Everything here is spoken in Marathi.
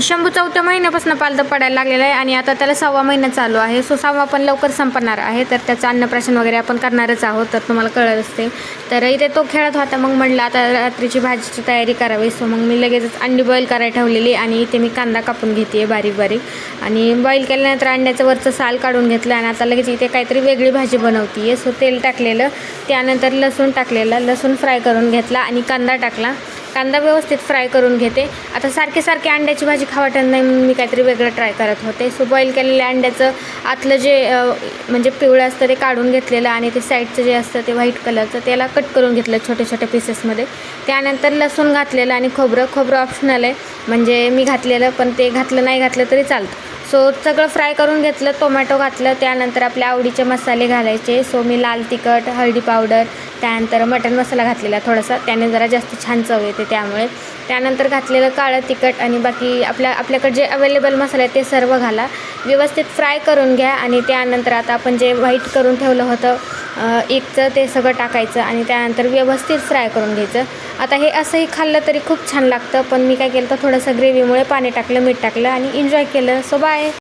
शंभू 4थ्या महिन्यापासून पालतं पडायला लागलेलं आहे आणि आता त्याला 6वा महिना चालू आहे. सो 6वा पण लवकर संपणार आहे, तर त्याचं अन्नप्राशन वगैरे आपण करणारच आहोत, तर तुम्हाला कळत असते. तर इथे तो खेळत होता. मग म्हटलं आता रात्रीची भाजीची तयारी करावी. सो मग मी लगेचच अंडी बॉईल करायला ठेवलेली आणि इथे मी कांदा कापून घेते आहे बारीक बारीक आणि बॉईल केल्यानंतर अंड्याचं वरचं साल काढून घेतलं आणि आता लगेच इथे काहीतरी वेगळी भाजी बनवते आहे. सो तेल टाकलेलं, त्यानंतर लसूण टाकलेलं, लसूण फ्राय करून घेतला आणि कांदा टाकला. कांदा व्यवस्थित फ्राय करून घेते. आता सारखे अंड्याची भाजी खावं वाटत नाही म्हणून मी काहीतरी वेगळं ट्राय करत होते. सो बॉईल केलेल्या अंड्याचं आतलं जे म्हणजे पिवळं असतं ते काढून घेतलेलं आणि ते साईडचं जे असतं ते व्हाईट कलरचं त्याला कट करून घेतलं छोटे छोटे पीसेसमध्ये. त्यानंतर लसूण घातलेलं आणि खोबरं ऑप्शनल आहे, म्हणजे मी घातलेलं, पण ते नाही घातलं तरी चालतं. सो सगळं फ्राय करून घेतलं, टोमॅटो घातलं, त्यानंतर आपल्या आवडीचे मसाले घालायचे. सो मी लाल तिखट, हळदी पावडर, त्यानंतर मटण मसाला घातलेला थोडासा, त्याने जरा जास्त छान चव येते त्यामुळे. त्यानंतर घातलेलं काळं तिखट आणि बाकी आपल्याकडे जे अवेलेबल मसाले आहेत ते सर्व घाला. व्यवस्थित फ्राय करून घ्या आणि त्यानंतर आता आपण जे व्हाईट करून ठेवलं होतं एकचं ते सगळं टाकायचं आणि त्यानंतर व्यवस्थित फ्राय करून घ्यायचं. आता हे असंही खाल्लं तरी खूप छान लागतं, पण मी काय केलं तर थोडंसं ग्रेव्हीमुळे पाणी टाकलं, मीठ टाकलं आणि एन्जॉय केलं. So bye.